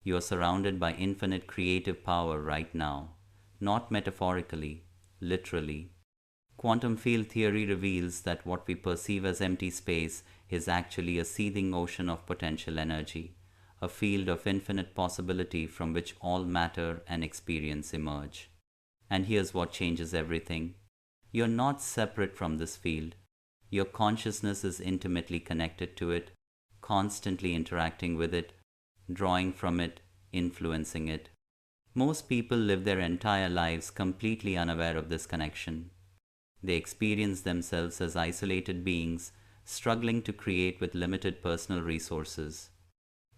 You are surrounded by infinite creative power right now, not metaphorically, literally. Quantum field theory reveals that what we perceive as empty space is actually a seething ocean of potential energy, a field of infinite possibility from which all matter and experience emerge. And here's what changes everything. You're not separate from this field. Your consciousness is intimately connected to it, constantly interacting with it, drawing from it, influencing it. Most people live their entire lives completely unaware of this connection. They experience themselves as isolated beings, struggling to create with limited personal resources.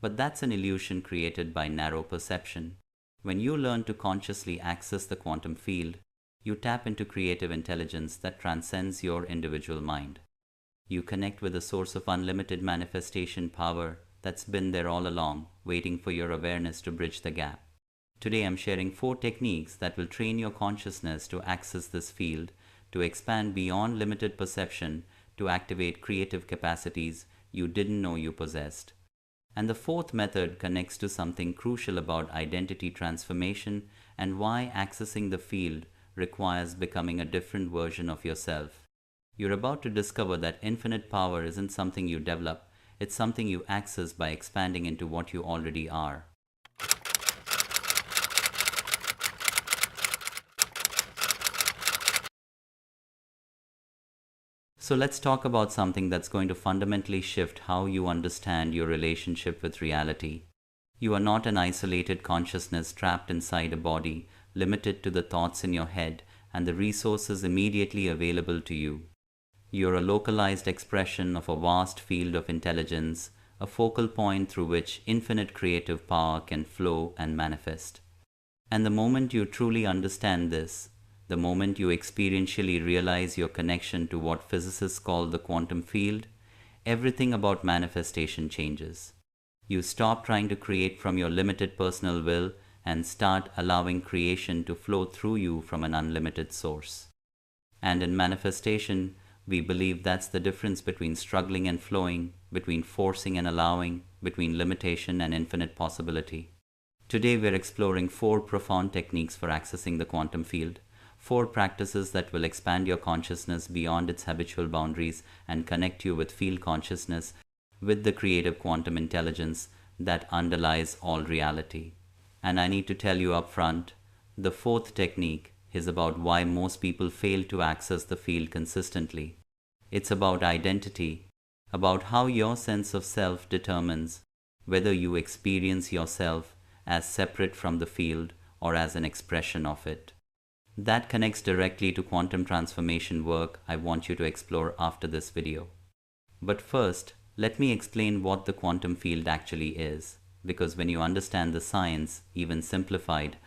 But that's an illusion created by narrow perception. When you learn to consciously access the quantum field, you tap into creative intelligence that transcends your individual mind. You connect with a source of unlimited manifestation power that's been there all along, waiting for your awareness to bridge the gap. Today I'm sharing 4 techniques that will train your consciousness to access this field, to expand beyond limited perception, to activate creative capacities you didn't know you possessed. And the fourth method connects to something crucial about identity transformation and why accessing the field requires becoming a different version of yourself. You're about to discover that infinite power isn't something you develop, it's something you access by expanding into what you already are. So let's talk about something that's going to fundamentally shift how you understand your relationship with reality. You are not an isolated consciousness trapped inside a body, limited to the thoughts in your head and the resources immediately available to you. You're a localized expression of a vast field of intelligence, a focal point through which infinite creative power can flow and manifest. And the moment you truly understand this, the moment you experientially realize your connection to what physicists call the quantum field, everything about manifestation changes. You stop trying to create from your limited personal will and start allowing creation to flow through you from an unlimited source. And in manifestation, we believe that's the difference between struggling and flowing, between forcing and allowing, between limitation and infinite possibility. Today we're exploring 4 profound techniques for accessing the quantum field, 4 practices that will expand your consciousness beyond its habitual boundaries and connect you with field consciousness, with the creative quantum intelligence that underlies all reality. And I need to tell you up front, the 4th technique is about why most people fail to access the field consistently. It's about identity, about how your sense of self determines whether you experience yourself as separate from the field or as an expression of it. That connects directly to quantum transformation work I want you to explore after this video. But first, let me explain what the quantum field actually is, because when you understand the science, even simplified,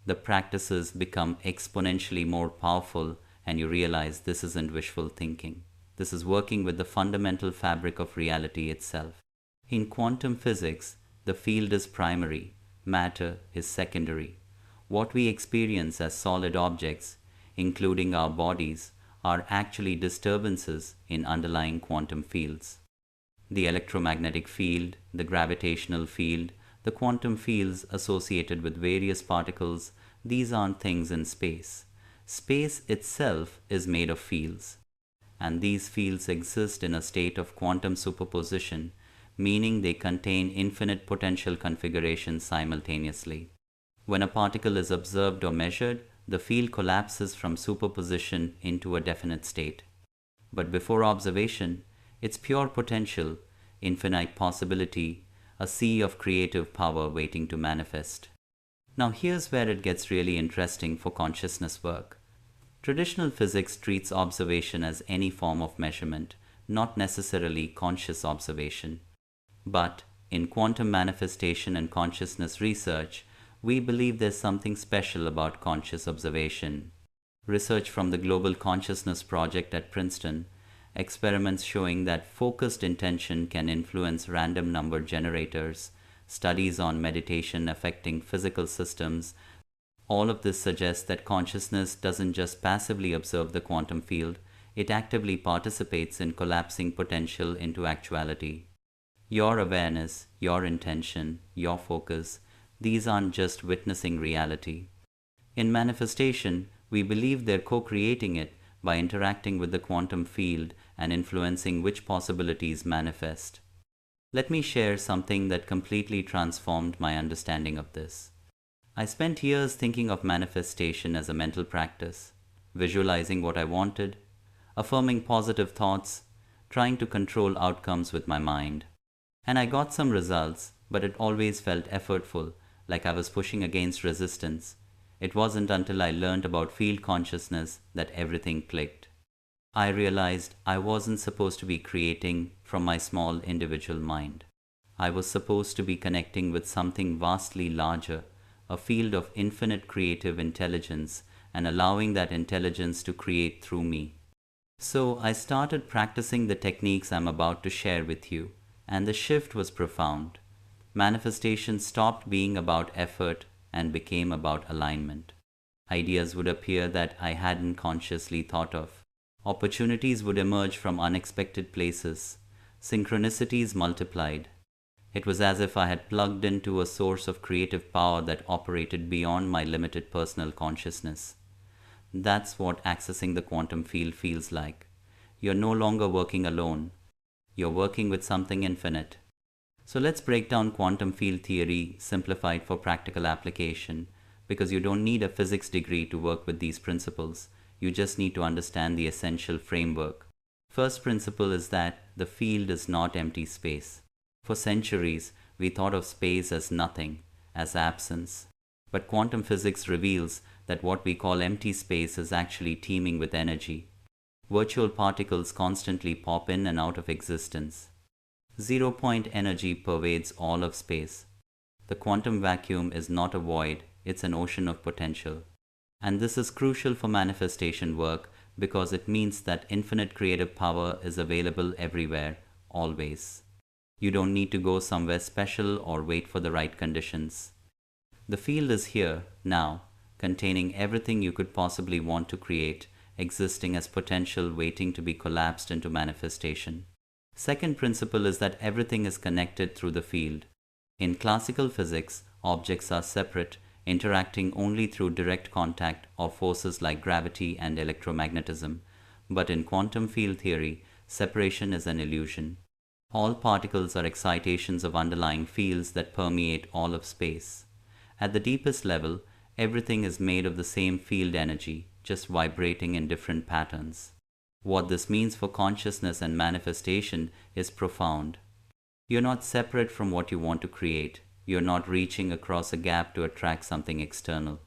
the practices become exponentially more powerful and you realize this isn't wishful thinking. This is working with the fundamental fabric of reality itself. In quantum physics, the field is primary, matter is secondary. What we experience as solid objects, including our bodies, are actually disturbances in underlying quantum fields. The electromagnetic field, the gravitational field, the quantum fields associated with various particles, these aren't things in space. Space itself is made of fields, and these fields exist in a state of quantum superposition, meaning they contain infinite potential configurations simultaneously. When a particle is observed or measured, the field collapses from superposition into a definite state. But before observation, it's pure potential, infinite possibility, a sea of creative power waiting to manifest. Now here's where it gets really interesting for consciousness work. Traditional physics treats observation as any form of measurement, not necessarily conscious observation. But in quantum manifestation and consciousness research, we believe there's something special about conscious observation. Research from the Global Consciousness Project at Princeton, experiments showing that focused intention can influence random number generators, studies on meditation affecting physical systems, all of this suggests that consciousness doesn't just passively observe the quantum field, it actively participates in collapsing potential into actuality. Your awareness, your intention, your focus, These aren't just witnessing reality. In manifestation, we believe they're co-creating it by interacting with the quantum field and influencing which possibilities manifest. Let me share something that completely transformed my understanding of this. I spent years thinking of manifestation as a mental practice, visualizing what I wanted, affirming positive thoughts, trying to control outcomes with my mind. And I got some results, but it always felt effortful, like I was pushing against resistance. It wasn't until I learned about field consciousness that everything clicked. I realized I wasn't supposed to be creating from my small individual mind. I was supposed to be connecting with something vastly larger, a field of infinite creative intelligence, and allowing that intelligence to create through me. So I started practicing the techniques I'm about to share with you, and the shift was profound. Manifestation stopped being about effort and became about alignment. Ideas would appear that I hadn't consciously thought of. Opportunities would emerge from unexpected places. Synchronicities multiplied. It was as if I had plugged into a source of creative power that operated beyond my limited personal consciousness. That's what accessing the quantum field feels like. You're no longer working alone. You're working with something infinite. So let's break down quantum field theory simplified for practical application, because you don't need a physics degree to work with these principles. You just need to understand the essential framework. First principle is that the field is not empty space. For centuries, we thought of space as nothing, as absence. But quantum physics reveals that what we call empty space is actually teeming with energy. Virtual particles constantly pop in and out of existence. Zero-point energy pervades all of space. The quantum vacuum is not a void, it's an ocean of potential. And this is crucial for manifestation work because it means that infinite creative power is available everywhere, always. You don't need to go somewhere special or wait for the right conditions. The field is here, now, containing everything you could possibly want to create, existing as potential waiting to be collapsed into manifestation. Second principle is that everything is connected through the field. In classical physics, objects are separate, interacting only through direct contact or forces like gravity and electromagnetism. But in quantum field theory, separation is an illusion. All particles are excitations of underlying fields that permeate all of space. At the deepest level, everything is made of the same field energy, just vibrating in different patterns. What this means for consciousness and manifestation is profound. You're not separate from what you want to create. You're not reaching across a gap to attract something external.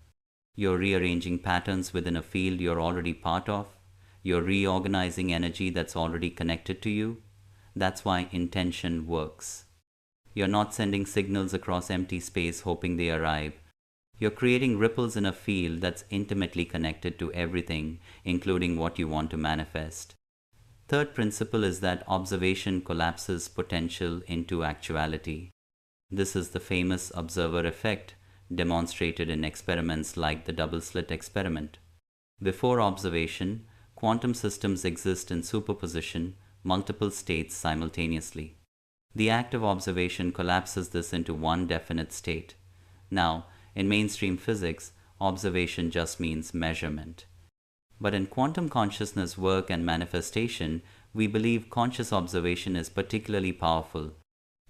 You're rearranging patterns within a field you're already part of. You're reorganizing energy that's already connected to you. That's why intention works. You're not sending signals across empty space hoping they arrive. You're creating ripples in a field that's intimately connected to everything, including what you want to manifest. Third principle is that observation collapses potential into actuality. This is the famous observer effect, demonstrated in experiments like the double-slit experiment. Before observation, quantum systems exist in superposition, multiple states simultaneously. The act of observation collapses this into one definite state. Now, in mainstream physics, observation just means measurement. But in quantum consciousness work and manifestation, we believe conscious observation is particularly powerful.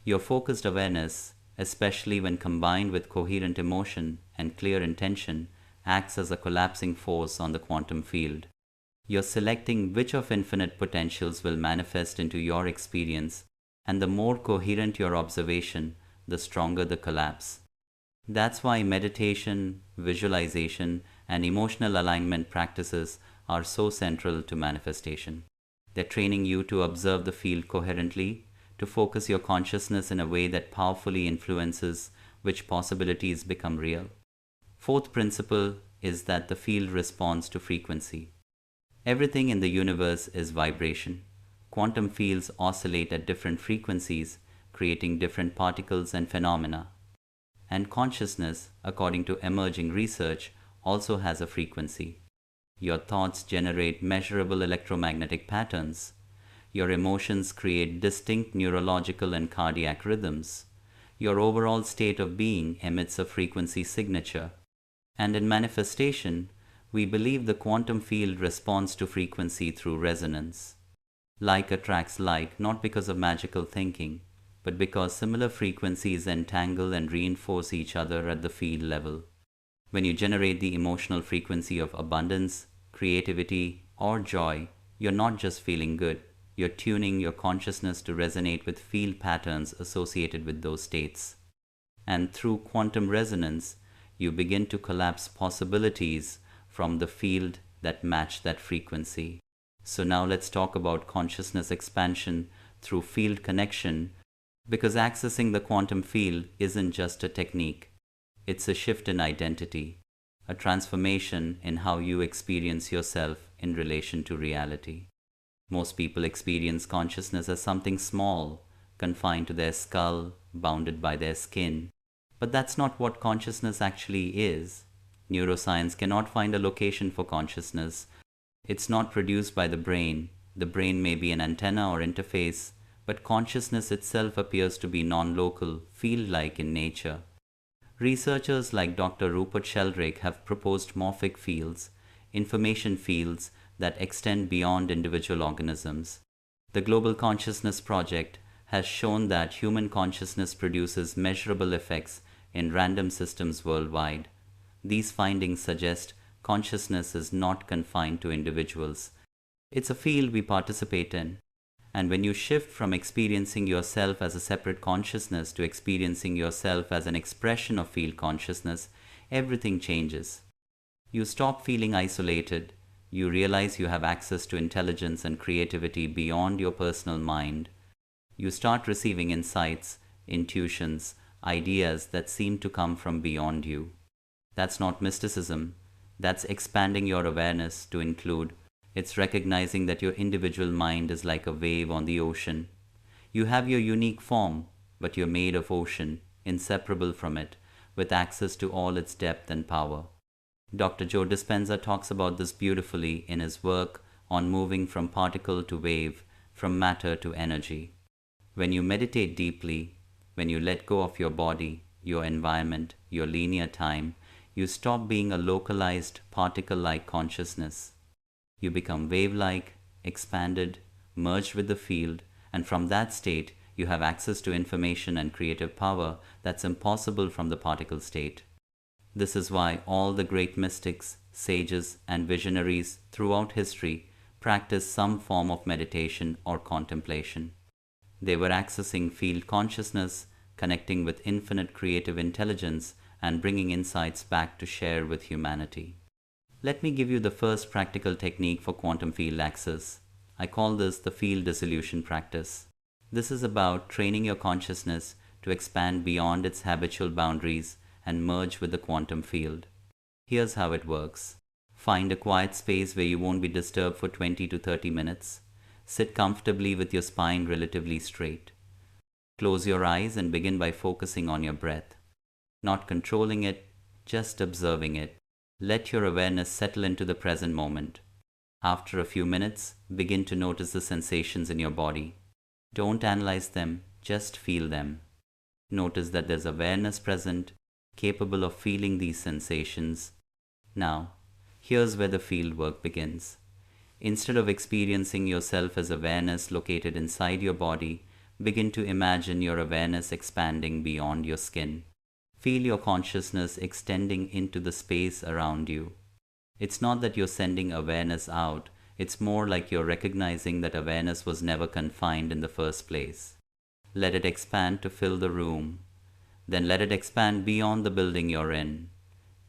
Your focused awareness, especially when combined with coherent emotion and clear intention, acts as a collapsing force on the quantum field. You're selecting which of infinite potentials will manifest into your experience, and the more coherent your observation, the stronger the collapse. That's why meditation, visualization, and emotional alignment practices are so central to manifestation. They're training you to observe the field coherently, to focus your consciousness in a way that powerfully influences which possibilities become real. Fourth principle is that the field responds to frequency. Everything in the universe is vibration. Quantum fields oscillate at different frequencies, creating different particles and phenomena. And consciousness, according to emerging research, also has a frequency. Your thoughts generate measurable electromagnetic patterns. Your emotions create distinct neurological and cardiac rhythms. Your overall state of being emits a frequency signature. And in manifestation, we believe the quantum field responds to frequency through resonance. Like attracts like not because of magical thinking, but because similar frequencies entangle and reinforce each other at the field level. When you generate the emotional frequency of abundance, creativity, or joy, you're not just feeling good, you're tuning your consciousness to resonate with field patterns associated with those states. And through quantum resonance, you begin to collapse possibilities from the field that match that frequency. So now let's talk about consciousness expansion through field connection, because accessing the quantum field isn't just a technique. It's a shift in identity, a transformation in how you experience yourself in relation to reality. Most people experience consciousness as something small, confined to their skull, bounded by their skin. But that's not what consciousness actually is. Neuroscience cannot find a location for consciousness. It's not produced by the brain. The brain may be an antenna or interface, but consciousness itself appears to be non-local, field-like in nature. Researchers like Dr. Rupert Sheldrake have proposed morphic fields, information fields that extend beyond individual organisms. The Global Consciousness Project has shown that human consciousness produces measurable effects in random systems worldwide. These findings suggest consciousness is not confined to individuals. It's a field we participate in. And when you shift from experiencing yourself as a separate consciousness to experiencing yourself as an expression of field consciousness, everything changes. You stop feeling isolated. You realize you have access to intelligence and creativity beyond your personal mind. You start receiving insights, intuitions, ideas that seem to come from beyond you. That's not mysticism. That's expanding your awareness to include. It's recognizing that your individual mind is like a wave on the ocean. You have your unique form, but you're made of ocean, inseparable from it, with access to all its depth and power. Dr. Joe Dispenza talks about this beautifully in his work on moving from particle to wave, from matter to energy. When you meditate deeply, when you let go of your body, your environment, your linear time, you stop being a localized, particle-like consciousness. You become wave-like, expanded, merged with the field, and from that state, you have access to information and creative power that's impossible from the particle state. This is why all the great mystics, sages, and visionaries throughout history practiced some form of meditation or contemplation. They were accessing field consciousness, connecting with infinite creative intelligence, and bringing insights back to share with humanity. Let me give you the first practical technique for quantum field access. I call this the field dissolution practice. This is about training your consciousness to expand beyond its habitual boundaries and merge with the quantum field. Here's how it works. Find a quiet space where you won't be disturbed for 20 to 30 minutes. Sit comfortably with your spine relatively straight. Close your eyes and begin by focusing on your breath. Not controlling it, just observing it. Let your awareness settle into the present moment. After a few minutes, begin to notice the sensations in your body. Don't analyze them, just feel them. Notice that there's awareness present, capable of feeling these sensations. Now, here's where the field work begins. Instead of experiencing yourself as awareness located inside your body, begin to imagine your awareness expanding beyond your skin. Feel your consciousness extending into the space around you. It's not that you're sending awareness out, it's more like you're recognizing that awareness was never confined in the first place. Let it expand to fill the room. Then let it expand beyond the building you're in.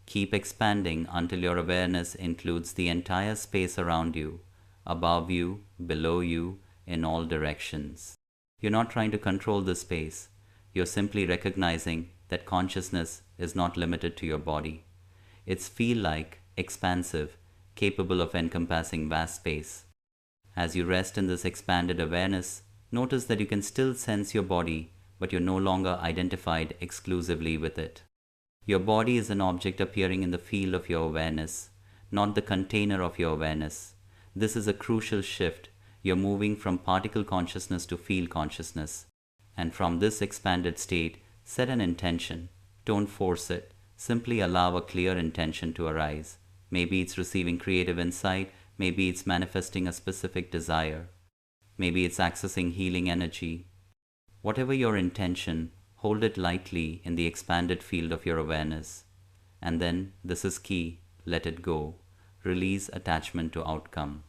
Keep expanding until your awareness includes the entire space around you, above you, below you, in all directions. You're not trying to control the space. You're simply recognizing that consciousness is not limited to your body. It's feel-like, expansive, capable of encompassing vast space. As you rest in this expanded awareness, notice that you can still sense your body, but you're no longer identified exclusively with it. Your body is an object appearing in the field of your awareness, not the container of your awareness. This is a crucial shift. You're moving from particle consciousness to field consciousness. And from this expanded state, Set an intention. Don't force it. Simply allow a clear intention to arise. Maybe it's receiving creative insight, maybe it's manifesting a specific desire, maybe it's accessing healing energy. Whatever your intention, hold it lightly in the expanded field of your awareness. And then, this is key, let it go. Release attachment to outcome.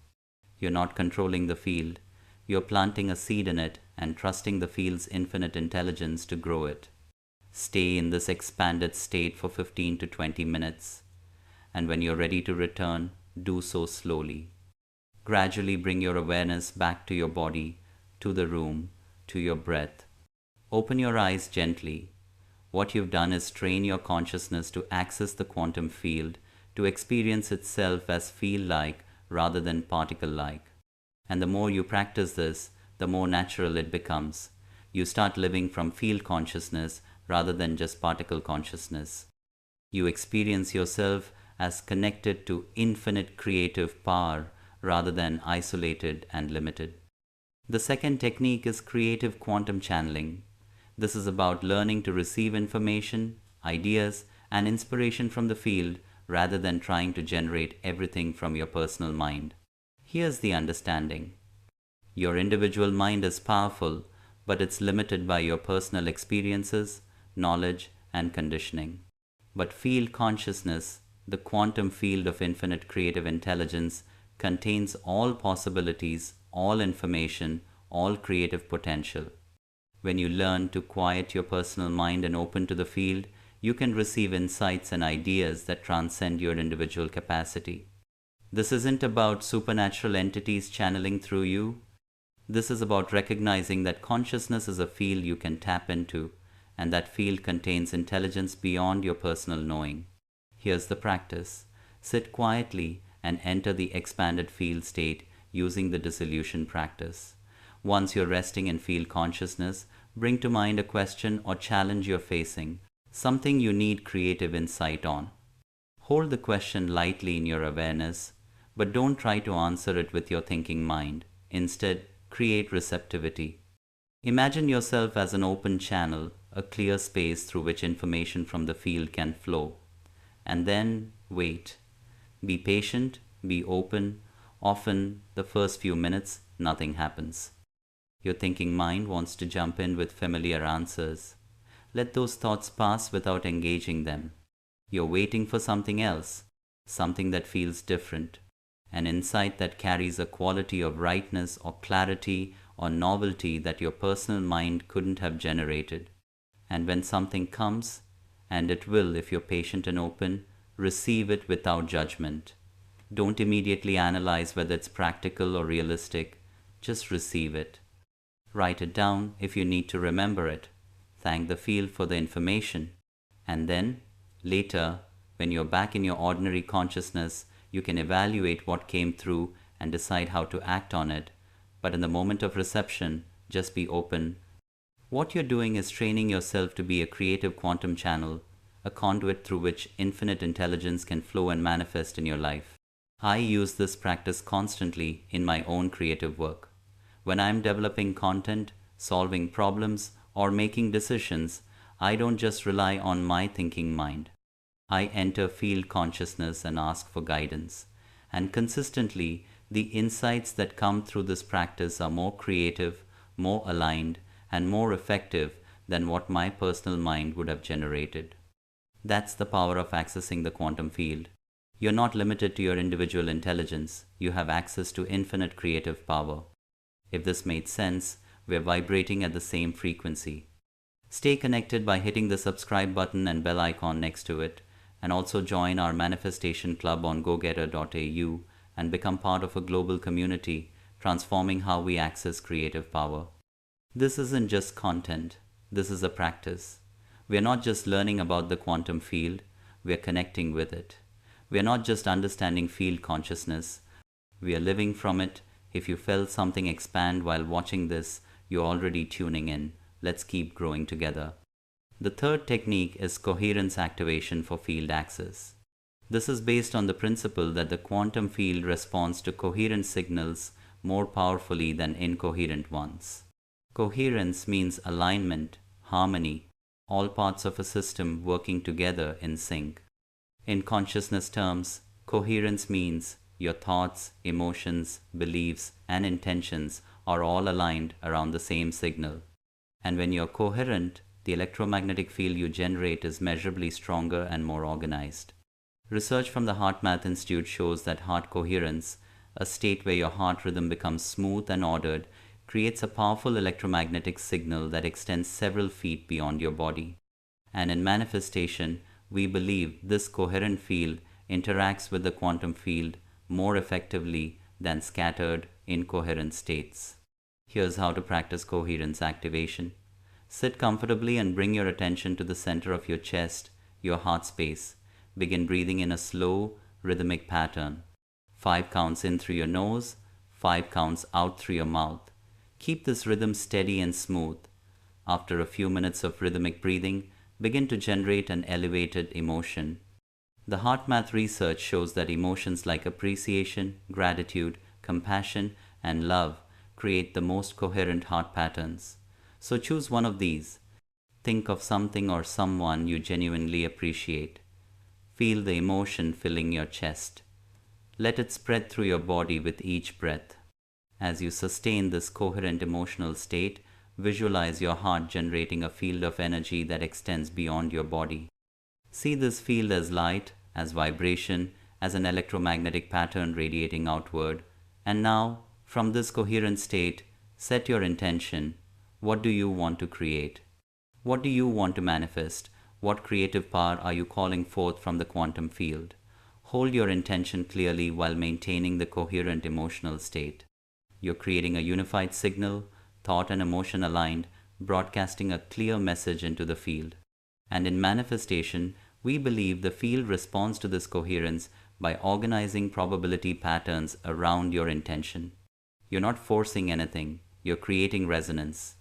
You're not controlling the field, you're planting a seed in it and trusting the field's infinite intelligence to grow it. Stay in this expanded state for 15 to 20 minutes, and when you're ready to return, do so slowly. Gradually bring your awareness back to your body, to the room, to your breath. Open your eyes gently. What you've done is train your consciousness to access the quantum field, to experience itself as feel-like rather than particle-like. And the more you practice this, the more natural it becomes. You start living from field consciousness rather than just particle consciousness. You experience yourself as connected to infinite creative power rather than isolated and limited. The second technique is creative quantum channeling. This is about learning to receive information, ideas, and inspiration from the field rather than trying to generate everything from your personal mind. Here's the understanding. Your individual mind is powerful, but it's limited by your personal experiences, knowledge, and conditioning. But field consciousness, the quantum field of infinite creative intelligence, contains all possibilities, all information, all creative potential. When you learn to quiet your personal mind and open to the field, you can receive insights and ideas that transcend your individual capacity. This isn't about supernatural entities channeling through you. This is about recognizing that consciousness is a field you can tap into, and that field contains intelligence beyond your personal knowing. Here's the practice. Sit quietly and enter the expanded field state using the dissolution practice. Once you're resting in field consciousness, bring to mind a question or challenge you're facing, something you need creative insight on. Hold the question lightly in your awareness, but don't try to answer it with your thinking mind. Instead, create receptivity. Imagine yourself as an open channel, a clear space through which information from the field can flow. And then wait. Be patient, be open. Often, the first few minutes, nothing happens. Your thinking mind wants to jump in with familiar answers. Let those thoughts pass without engaging them. You're waiting for something else, something that feels different, an insight that carries a quality of rightness or clarity or novelty that your personal mind couldn't have generated. And when something comes, and it will if you're patient and open, receive it without judgment. Don't immediately analyze whether it's practical or realistic. Just receive it. Write it down if you need to remember it. Thank the field for the information. And then, later, when you're back in your ordinary consciousness, you can evaluate what came through and decide how to act on it. But in the moment of reception, just be open. What you're doing is training yourself to be a creative quantum channel, a conduit through which infinite intelligence can flow and manifest in your life. I use this practice constantly in my own creative work. When I'm developing content, solving problems, or making decisions, I don't just rely on my thinking mind. I enter field consciousness and ask for guidance. And consistently, the insights that come through this practice are more creative, more aligned, and more effective than what my personal mind would have generated. That's the power of accessing the quantum field. You're not limited to your individual intelligence. You have access to infinite creative power. If this made sense, we're vibrating at the same frequency. Stay connected by hitting the subscribe button and bell icon next to it, and also join our manifestation club on gogetter.au and become part of a global community transforming how we access creative power. This isn't just content, this is a practice. We're not just learning about the quantum field, we're connecting with it. We're not just understanding field consciousness, we are living from it. If you felt something expand while watching this, you're already tuning in. Let's keep growing together. The third technique is coherence activation for field access. This is based on the principle that the quantum field responds to coherent signals more powerfully than incoherent ones. Coherence means alignment, harmony, all parts of a system working together in sync. In consciousness terms, coherence means your thoughts, emotions, beliefs, and intentions are all aligned around the same signal. And when you're coherent, the electromagnetic field you generate is measurably stronger and more organized. Research from the HeartMath Institute shows that heart coherence, a state where your heart rhythm becomes smooth and ordered, creates a powerful electromagnetic signal that extends several feet beyond your body. And in manifestation, we believe this coherent field interacts with the quantum field more effectively than scattered, incoherent states. Here's how to practice coherence activation. Sit comfortably and bring your attention to the center of your chest, your heart space. Begin breathing in a slow, rhythmic pattern. 5 counts in through your nose, 5 counts out through your mouth. Keep this rhythm steady and smooth. After a few minutes of rhythmic breathing, begin to generate an elevated emotion. The HeartMath research shows that emotions like appreciation, gratitude, compassion, and love create the most coherent heart patterns. So choose one of these. Think of something or someone you genuinely appreciate. Feel the emotion filling your chest. Let it spread through your body with each breath. As you sustain this coherent emotional state, visualize your heart generating a field of energy that extends beyond your body. See this field as light, as vibration, as an electromagnetic pattern radiating outward. And now, from this coherent state, set your intention. What do you want to create? What do you want to manifest? What creative power are you calling forth from the quantum field? Hold your intention clearly while maintaining the coherent emotional state. You're creating a unified signal, thought and emotion aligned, broadcasting a clear message into the field. And in manifestation, we believe the field responds to this coherence by organizing probability patterns around your intention. You're not forcing anything, you're creating resonance.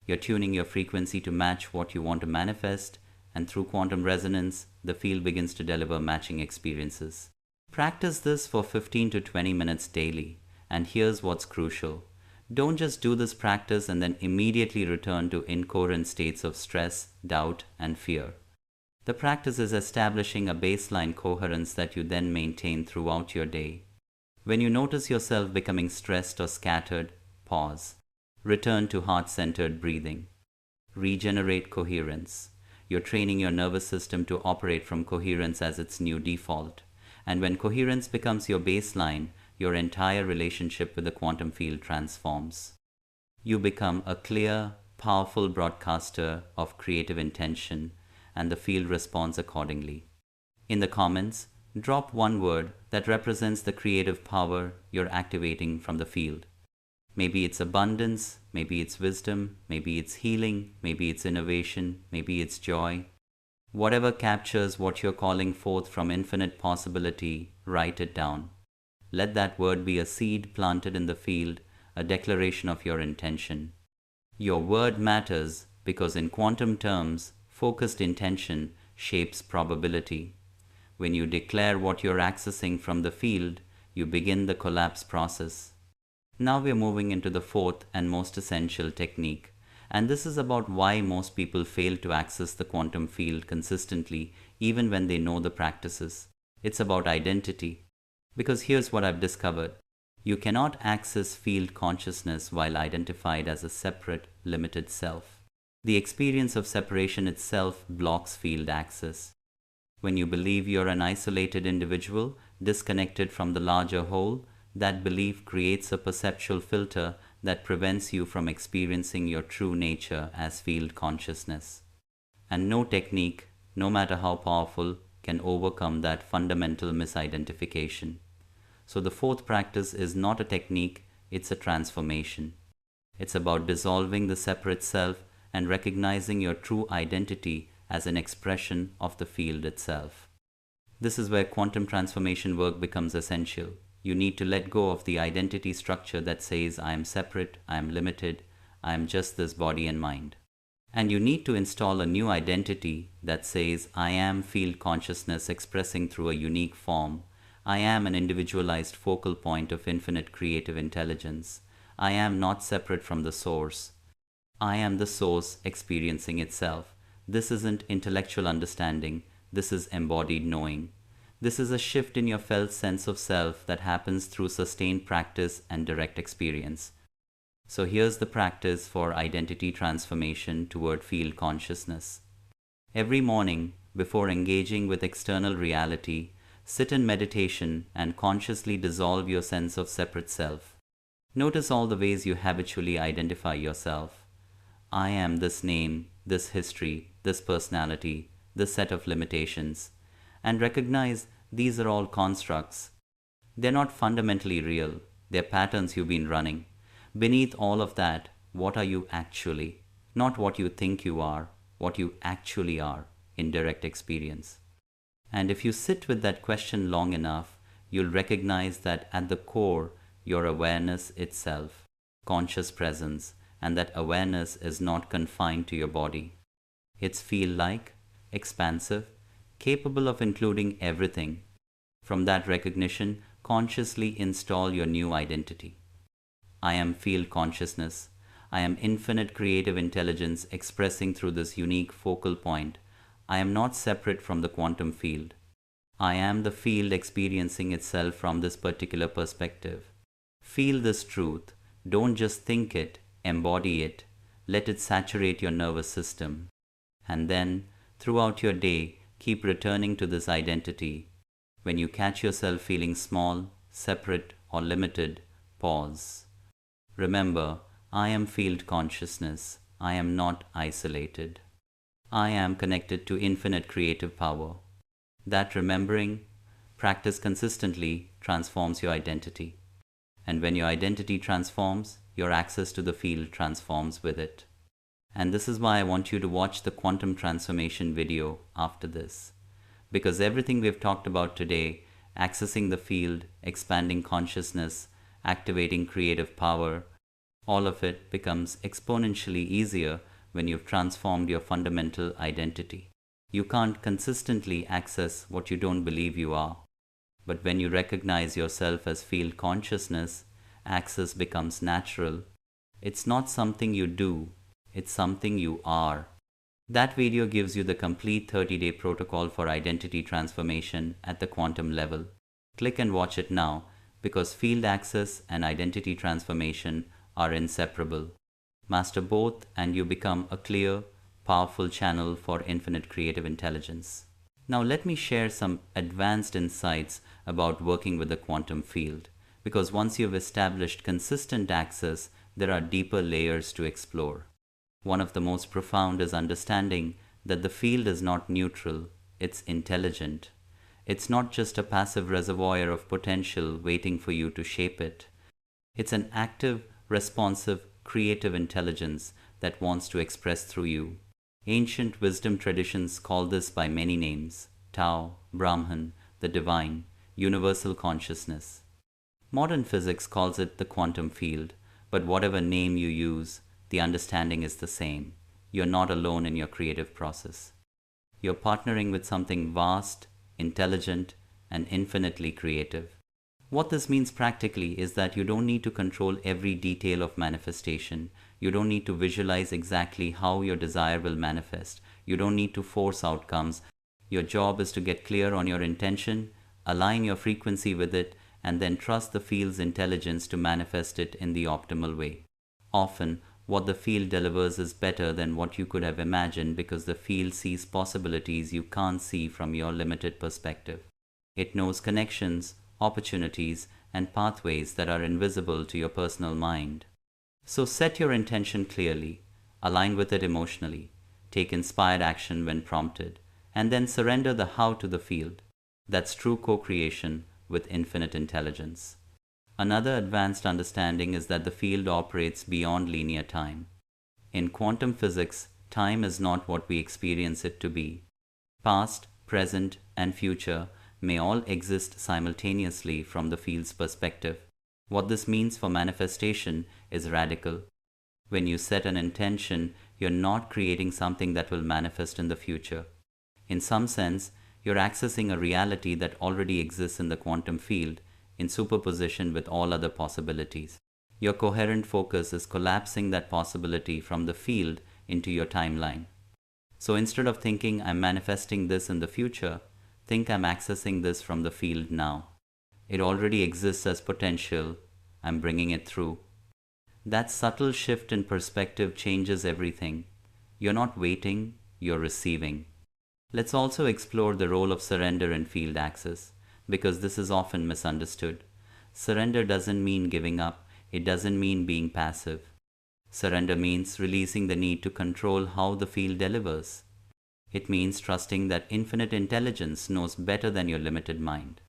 You're tuning your frequency to match what you want to manifest, and through quantum resonance, the field begins to deliver matching experiences. Practice this for 15 to 20 minutes daily. And here's what's crucial. Don't just do this practice and then immediately return to incoherent states of stress, doubt, and fear. The practice is establishing a baseline coherence that you then maintain throughout your day. When you notice yourself becoming stressed or scattered, pause. Return to heart-centered breathing. Regenerate coherence. You're training your nervous system to operate from coherence as its new default. And when coherence becomes your baseline, your entire relationship with the quantum field transforms. You become a clear, powerful broadcaster of creative intention, and the field responds accordingly. In the comments, drop one word that represents the creative power you're activating from the field. Maybe it's abundance, maybe it's wisdom, maybe it's healing, maybe it's innovation, maybe it's joy. Whatever captures what you're calling forth from infinite possibility, write it down. Let that word be a seed planted in the field, a declaration of your intention. Your word matters because in quantum terms, focused intention shapes probability. When you declare what you're accessing from the field, you begin the collapse process. Now we're moving into the fourth and most essential technique, and this is about why most people fail to access the quantum field consistently even when they know the practices. It's about identity. Because here's what I've discovered. You cannot access field consciousness while identified as a separate, limited self. The experience of separation itself blocks field access. When you believe you're an isolated individual, disconnected from the larger whole, that belief creates a perceptual filter that prevents you from experiencing your true nature as field consciousness. And no technique, no matter how powerful, can overcome that fundamental misidentification. So the fourth practice is not a technique, it's a transformation. It's about dissolving the separate self and recognizing your true identity as an expression of the field itself. This is where quantum transformation work becomes essential. You need to let go of the identity structure that says, I am separate, I am limited, I am just this body and mind. And you need to install a new identity that says, I am field consciousness expressing through a unique form. I am an individualized focal point of infinite creative intelligence. I am not separate from the source. I am the source experiencing itself. This isn't intellectual understanding, this is embodied knowing. This is a shift in your felt sense of self that happens through sustained practice and direct experience. So here's the practice for identity transformation toward field consciousness. Every morning, before engaging with external reality, sit in meditation and consciously dissolve your sense of separate self. Notice all the ways you habitually identify yourself. I am this name, this history, this personality, this set of limitations, and recognize these are all constructs. They're not fundamentally real, they're patterns you've been running. Beneath all of that, what are you actually? Not what you think you are, what you actually are in direct experience. And if you sit with that question long enough, you'll recognize that at the core, your awareness itself, conscious presence, and that awareness is not confined to your body. It's feel-like, expansive, capable of including everything. From that recognition, consciously install your new identity. I am field consciousness. I am infinite creative intelligence expressing through this unique focal point. I am not separate from the quantum field. I am the field experiencing itself from this particular perspective. Feel this truth. Don't just think it, embody it. Let it saturate your nervous system. And then, throughout your day, keep returning to this identity. When you catch yourself feeling small, separate, or limited, pause. Remember, I am field consciousness. I am not isolated. I am connected to infinite creative power. That remembering, practice consistently, transforms your identity. And when your identity transforms, your access to the field transforms with it. And this is why I want you to watch the quantum transformation video after this. Because everything we've talked about today, accessing the field, expanding consciousness, activating creative power, all of it becomes exponentially easier when you've transformed your fundamental identity. You can't consistently access what you don't believe you are. But when you recognize yourself as field consciousness, access becomes natural. It's not something you do, it's something you are. That video gives you the complete 30-day protocol for identity transformation at the quantum level. Click and watch it now, because field access and identity transformation are inseparable. Master both and you become a clear, powerful channel for infinite creative intelligence. Now let me share some advanced insights about working with the quantum field, because once you've established consistent access, there are deeper layers to explore. One of the most profound is understanding that the field is not neutral, it's intelligent. It's not just a passive reservoir of potential waiting for you to shape it. It's an active, responsive, creative intelligence that wants to express through you. Ancient wisdom traditions call this by many names: Tao, Brahman, the divine, universal consciousness. Modern physics calls it the quantum field, but whatever name you use, the understanding is the same. You're not alone in your creative process. You're partnering with something vast, intelligent, and infinitely creative. What this means practically is that you don't need to control every detail of manifestation. You don't need to visualize exactly how your desire will manifest. You don't need to force outcomes. Your job is to get clear on your intention, align your frequency with it, and then trust the field's intelligence to manifest it in the optimal way. Often, what the field delivers is better than what you could have imagined because the field sees possibilities you can't see from your limited perspective. It knows connections, opportunities, and pathways that are invisible to your personal mind. So set your intention clearly, align with it emotionally, take inspired action when prompted, and then surrender the how to the field. That's true co-creation with infinite intelligence. Another advanced understanding is that the field operates beyond linear time. In quantum physics, time is not what we experience it to be. Past, present, and future may all exist simultaneously from the field's perspective. What this means for manifestation is radical. When you set an intention, you're not creating something that will manifest in the future. In some sense, you're accessing a reality that already exists in the quantum field, in superposition with all other possibilities. Your coherent focus is collapsing that possibility from the field into your timeline. So instead of thinking I'm manifesting this in the future, think I'm accessing this from the field now. It already exists as potential. I'm bringing it through. That subtle shift in perspective changes everything. You're not waiting, you're receiving. Let's also explore the role of surrender in field access, because this is often misunderstood. Surrender doesn't mean giving up, it doesn't mean being passive. Surrender means releasing the need to control how the field delivers. It means trusting that infinite intelligence knows better than your limited mind.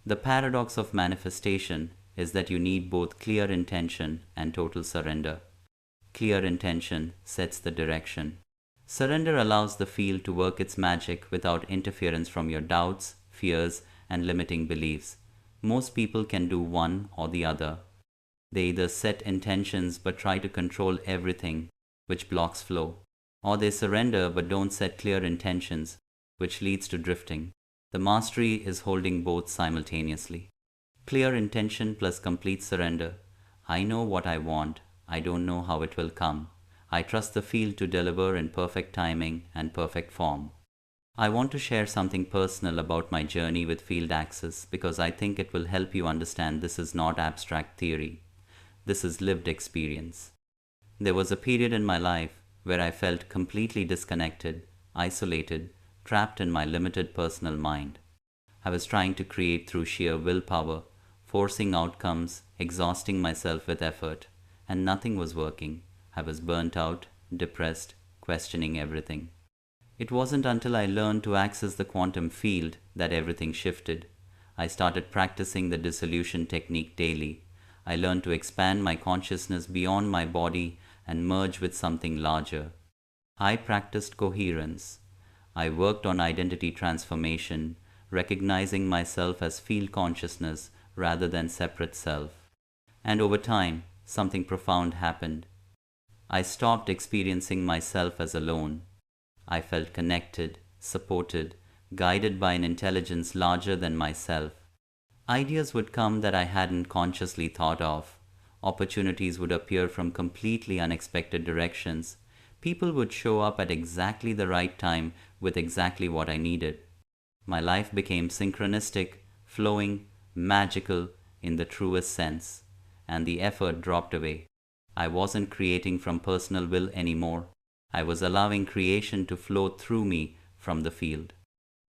The paradox of manifestation is that you need both clear intention and total surrender. Clear intention sets the direction. Surrender allows the field to work its magic without interference from your doubts, fears, and limiting beliefs. Most people can do one or the other. They either set intentions but try to control everything, which blocks flow, or they surrender but don't set clear intentions, which leads to drifting. The mastery is holding both simultaneously. Clear intention plus complete surrender. I know what I want. I don't know how it will come. I trust the field to deliver in perfect timing and perfect form. I want to share something personal about my journey with field access because I think it will help you understand this is not abstract theory. This is lived experience. There was a period in my life where I felt completely disconnected, isolated, trapped in my limited personal mind. I was trying to create through sheer willpower, forcing outcomes, exhausting myself with effort, and nothing was working. I was burnt out, depressed, questioning everything. It wasn't until I learned to access the quantum field that everything shifted. I started practicing the dissolution technique daily. I learned to expand my consciousness beyond my body and merge with something larger. I practiced coherence. I worked on identity transformation, recognizing myself as field consciousness rather than separate self. And over time, something profound happened. I stopped experiencing myself as alone. I felt connected, supported, guided by an intelligence larger than myself. Ideas would come that I hadn't consciously thought of. Opportunities would appear from completely unexpected directions. People would show up at exactly the right time with exactly what I needed. My life became synchronistic, flowing, magical in the truest sense, and the effort dropped away. I wasn't creating from personal will anymore. I was allowing creation to flow through me from the field.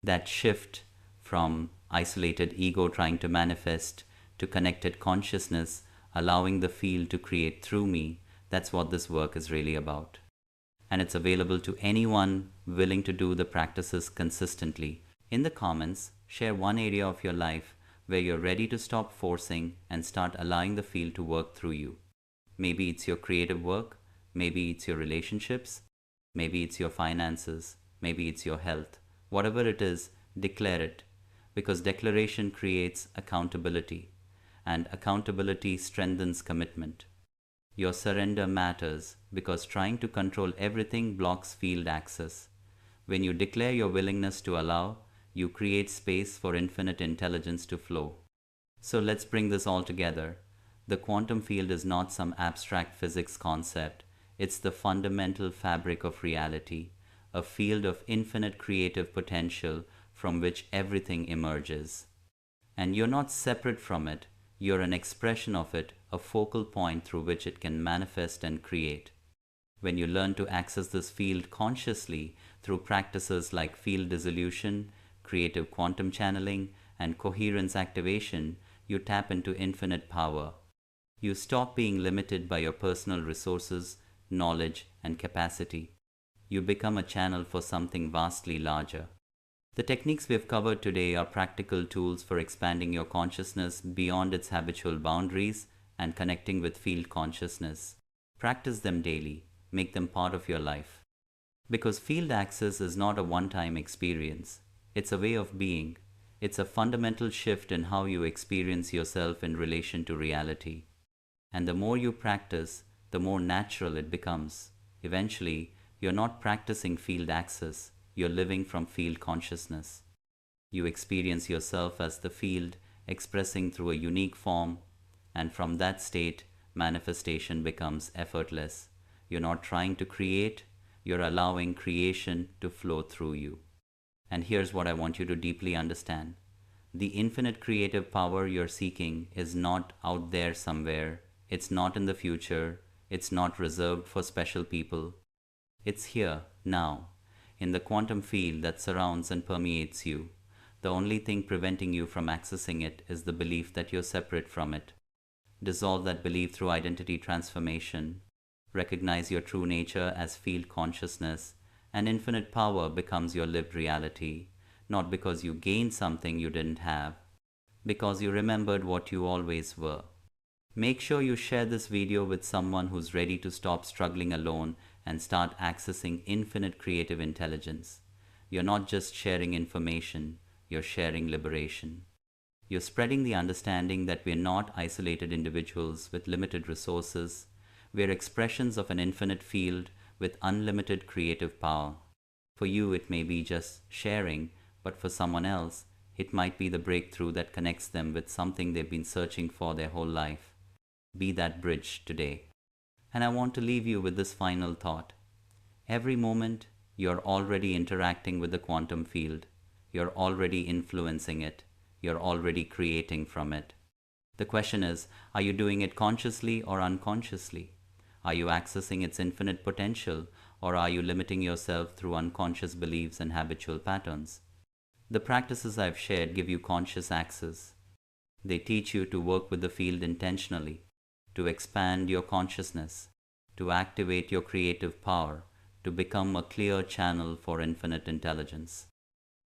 That shift from isolated ego trying to manifest to connected consciousness, allowing the field to create through me, that's what this work is really about. And it's available to anyone willing to do the practices consistently. In the comments, share one area of your life where you're ready to stop forcing and start allowing the field to work through you. Maybe it's your creative work, maybe it's your relationships, maybe it's your finances, maybe it's your health. Whatever it is, declare it, because declaration creates accountability, and accountability strengthens commitment. Your surrender matters because trying to control everything blocks field access. When you declare your willingness to allow, you create space for infinite intelligence to flow. So let's bring this all together. The quantum field is not some abstract physics concept. It's the fundamental fabric of reality, a field of infinite creative potential from which everything emerges. And you're not separate from it, you're an expression of it, a focal point through which it can manifest and create. When you learn to access this field consciously through practices like field dissolution, creative quantum channeling, and coherence activation, you tap into infinite power. You stop being limited by your personal resources, knowledge, and capacity. You become a channel for something vastly larger. The techniques we have covered today are practical tools for expanding your consciousness beyond its habitual boundaries and connecting with field consciousness. Practice them daily. Make them part of your life. Because field access is not a one-time experience. It's a way of being. It's a fundamental shift in how you experience yourself in relation to reality. And the more you practice, the more natural it becomes. Eventually, you're not practicing field access, you're living from field consciousness. You experience yourself as the field, expressing through a unique form, and from that state, manifestation becomes effortless. You're not trying to create, you're allowing creation to flow through you. And here's what I want you to deeply understand. The infinite creative power you're seeking is not out there somewhere. It's not in the future. It's not reserved for special people. It's here, now, in the quantum field that surrounds and permeates you. The only thing preventing you from accessing it is the belief that you're separate from it. Dissolve that belief through identity transformation. Recognize your true nature as field consciousness, and infinite power becomes your lived reality, not because you gained something you didn't have, because you remembered what you always were. Make sure you share this video with someone who's ready to stop struggling alone and start accessing infinite creative intelligence. You're not just sharing information, you're sharing liberation. You're spreading the understanding that we're not isolated individuals with limited resources. We're expressions of an infinite field with unlimited creative power. For you, it may be just sharing, but for someone else, it might be the breakthrough that connects them with something they've been searching for their whole life. Be that bridge today. And I want to leave you with this final thought. Every moment, you're already interacting with the quantum field. You're already influencing it. You're already creating from it. The question is, are you doing it consciously or unconsciously? Are you accessing its infinite potential, or are you limiting yourself through unconscious beliefs and habitual patterns? The practices I've shared give you conscious access. They teach you to work with the field intentionally, to expand your consciousness, to activate your creative power, to become a clear channel for infinite intelligence.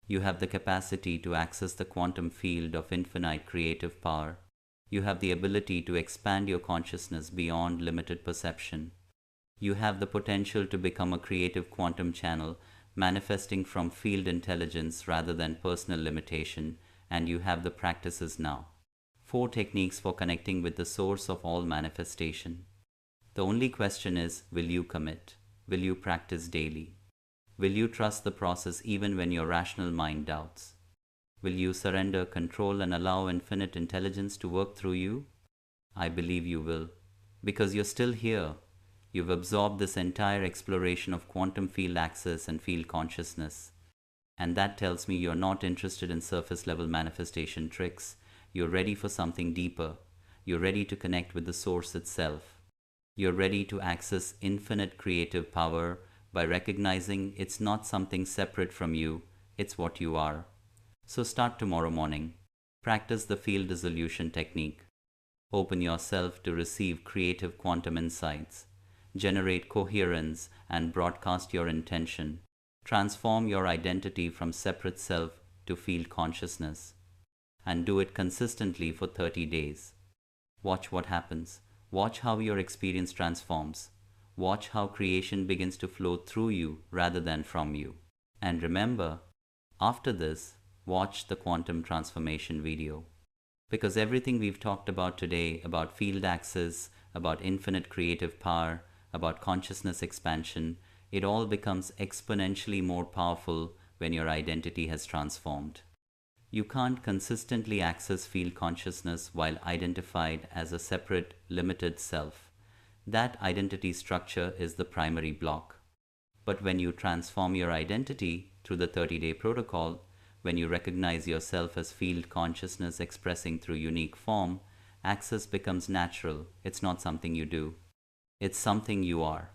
You have the capacity to access the quantum field of infinite creative power. You have the ability to expand your consciousness beyond limited perception. You have the potential to become a creative quantum channel manifesting from field intelligence rather than personal limitation, and you have the practices now. 4 techniques for connecting with the source of all manifestation. The only question is, will you commit? Will you practice daily? Will you trust the process even when your rational mind doubts? Will you surrender control and allow infinite intelligence to work through you? I believe you will, because you're still here. You've absorbed this entire exploration of quantum field access and field consciousness. And that tells me you're not interested in surface level manifestation tricks. You're ready for something deeper. You're ready to connect with the source itself. You're ready to access infinite creative power by recognizing it's not something separate from you, it's what you are. So start tomorrow morning. Practice the field dissolution technique. Open yourself to receive creative quantum insights. Generate coherence and broadcast your intention. Transform your identity from separate self to field consciousness. And do it consistently for 30 days. Watch what happens. Watch how your experience transforms. Watch how creation begins to flow through you rather than from you. And remember, after this, watch the quantum transformation video. Because everything we've talked about today, about field access, about infinite creative power, about consciousness expansion, it all becomes exponentially more powerful when your identity has transformed. You can't consistently access field consciousness while identified as a separate, limited self. That identity structure is the primary block. But when you transform your identity through the 30-day protocol, when you recognize yourself as field consciousness expressing through unique form, access becomes natural. It's not something you do. It's something you are.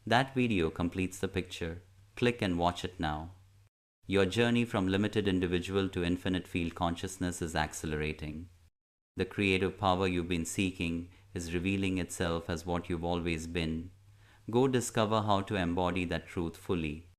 That video completes the picture. Click and watch it now. Your journey from limited individual to infinite field consciousness is accelerating. The creative power you've been seeking is revealing itself as what you've always been. Go discover how to embody that truth fully.